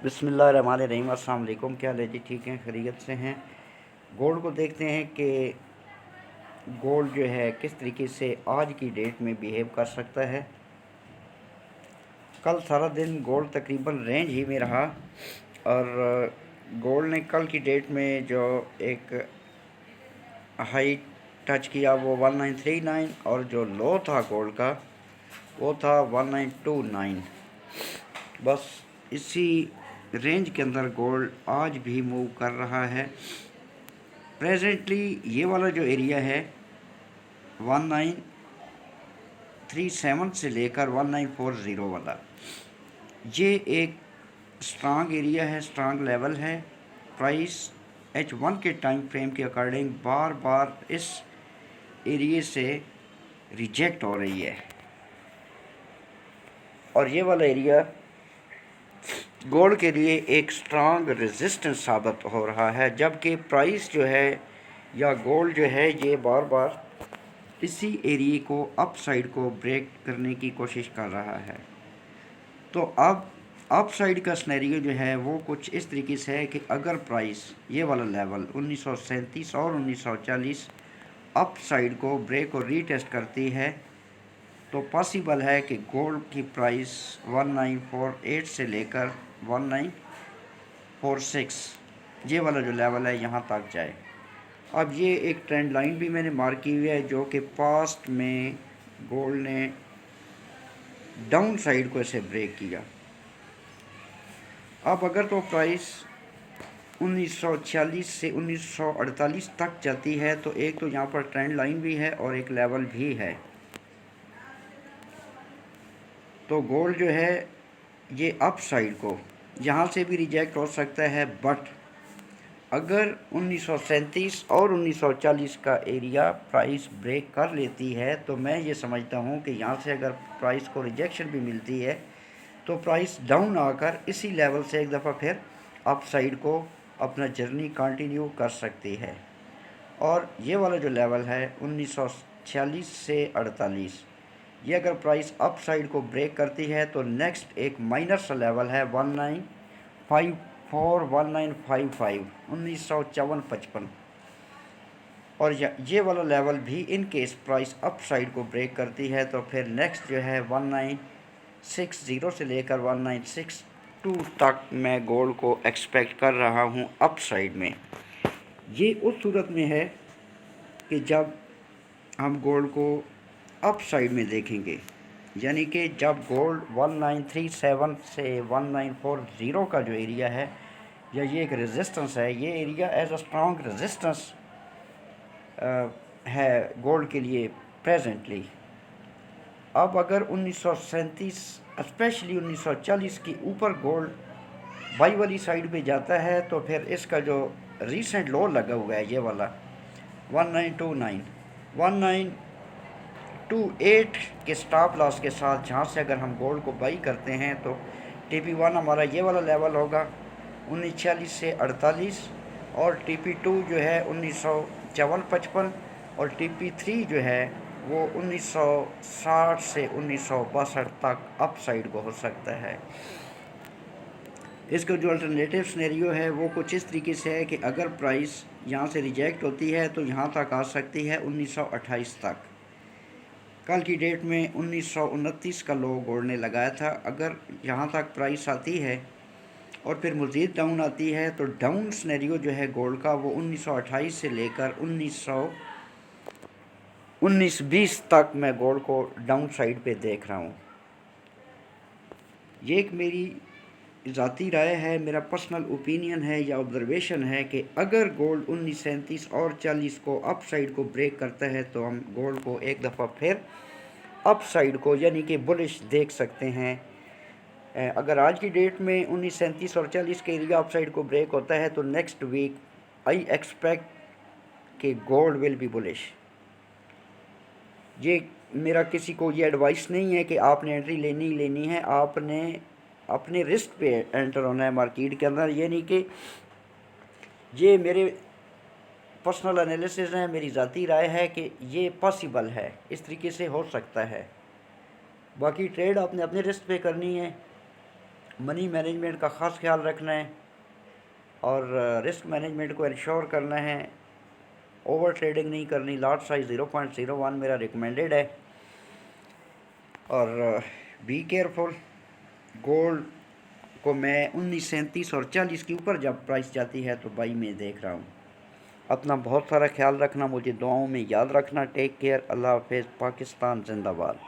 बिस्मिल्लाहिर्रहमानिर्रहीम। अस्सलाम वालेकुम। क्या हाल है जी? ठीक हैं, खैरियत से हैं। गोल्ड को देखते हैं कि गोल्ड जो है किस तरीके से आज की डेट में बिहेव कर सकता है। कल सारा दिन गोल्ड तकरीबन रेंज ही में रहा और गोल्ड ने कल की डेट में जो एक हाई टच किया वो 1939 और जो लो था गोल्ड का वो था 1929। बस इसी रेंज के अंदर गोल्ड आज भी मूव कर रहा है। प्रेजेंटली ये वाला जो एरिया है 1937 से लेकर 1940 वाला, ये एक स्ट्रांग एरिया है, स्ट्रांग लेवल है। प्राइस H1 के टाइम फ्रेम के अकॉर्डिंग बार बार इस एरिए से रिजेक्ट हो रही है और ये वाला एरिया गोल्ड के लिए एक स्ट्रांग रेजिस्टेंस साबित हो रहा है, जबकि प्राइस जो है या गोल्ड जो है ये बार बार इसी एरिए को अप साइड को ब्रेक करने की कोशिश कर रहा है। तो अब अप साइड का स्नैरियो जो है वो कुछ इस तरीके से है कि अगर प्राइस ये वाला लेवल 1937 और 1940 अप साइड को ब्रेक और रीटेस्ट करती है तो पॉसिबल है कि गोल्ड की प्राइस 1948 से लेकर 1946 ये वाला जो लेवल है यहाँ तक जाए। अब ये एक ट्रेंड लाइन भी मैंने मार्क की हुई है जो कि पास्ट में गोल्ड ने डाउन साइड को ऐसे ब्रेक किया। अब अगर तो प्राइस 1946 से 1948 तक जाती है तो एक तो यहाँ पर ट्रेंड लाइन भी है और एक लेवल भी है। तो गोल्ड जो है ये अप साइड को यहाँ से भी रिजेक्ट हो सकता है, बट अगर 1937 और 1940 का एरिया प्राइस ब्रेक कर लेती है तो मैं ये समझता हूँ कि यहाँ से अगर प्राइस को रिजेक्शन भी मिलती है तो प्राइस डाउन आकर इसी लेवल से एक दफ़ा फिर अप साइड को अपना जर्नी कंटिन्यू कर सकती है। और ये वाला जो लेवल है 1946 से 48, ये अगर प्राइस अप साइड को ब्रेक करती है तो नेक्स्ट एक माइनर सा लेवल है 1954 1955 1954-55 और ये वाला लेवल भी in case price up side को ब्रेक करती है तो फिर नेक्स्ट जो है 1960 से लेकर 1962 तक मैं गोल्ड को एक्सपेक्ट कर रहा हूँ अप साइड में। ये उस सूरत में है कि जब हम गोल्ड को अप साइड में देखेंगे, यानी कि जब गोल्ड 1937 से 1940 का जो एरिया है या ये एक रेजिस्टेंस है, ये area as a strong resistance है गोल्ड के लिए प्रेजेंटली। अब अगर 1937 स्पेशली 1940 के ऊपर गोल्ड बाई वाली साइड पे जाता है तो फिर इसका जो रीसेंट लो लगा हुआ है ये वाला 1929 1928 के स्टॉप लॉस के साथ जहाँ से अगर हम गोल्ड को बाई करते हैं तो TP1 हमारा ये वाला लेवल होगा 1946 से 48 और TP2 जो है 1954-55 और TP3 जो है वो 1960 से 1962 तक अप साइड को हो सकता है। इसका जो अल्टरनेटिव सिनेरियो है वो कुछ इस तरीके से है कि अगर प्राइस यहाँ से रिजेक्ट होती है तो यहाँ तक आ सकती है 1928 तक। कल की डेट में 1929 का लो गोल्ड ने लगाया था। अगर यहाँ तक प्राइस आती है और फिर मज़ीद डाउन आती है तो डाउन सिनेरियो जो है गोल्ड का वो 1928 से लेकर 1920 तक मैं गोल्ड को डाउन साइड पे देख रहा हूँ। ये एक मेरी ज़ाती राय है, मेरा पर्सनल ओपिनियन है या ऑब्जर्वेशन है कि अगर गोल्ड 1937 और 40 को अप साइड को ब्रेक करता है तो हम गोल्ड को एक दफ़ा फिर अप साइड को यानी कि बुलिश देख सकते हैं। अगर आज की डेट में 1937 और 40 के एरिया अप साइड को ब्रेक होता है तो नेक्स्ट वीक आई एक्सपेक्ट कि गोल्ड विल बी बुलिश। ये मेरा किसी को ये एडवाइस नहीं है कि आपने एंट्री लेनी है, आपने अपने रिस्क पे एंटर होना है मार्केट के अंदर। ये नहीं कि ये मेरे पर्सनल एनालिसिस है, मेरी ज़ाती राय है कि ये पॉसिबल है, इस तरीके से हो सकता है। बाकी ट्रेड आपने अपने रिस्क पे करनी है मनी मैनेजमेंट का ख़ास ख्याल रखना है और रिस्क मैनेजमेंट को इंश्योर करना है। ओवर ट्रेडिंग नहीं करनी। लॉट साइज 0.01 मेरा रिकमेंडेड है और बी केयरफुल। गोल्ड को मैं 1937 और 40 के ऊपर जब प्राइस जाती है तो बाई में देख रहा हूँ। अपना बहुत सारा ख्याल रखना, मुझे दुआओं में याद रखना। Take care. अल्लाह हाफ़िज़। पाकिस्तान जिंदाबाद।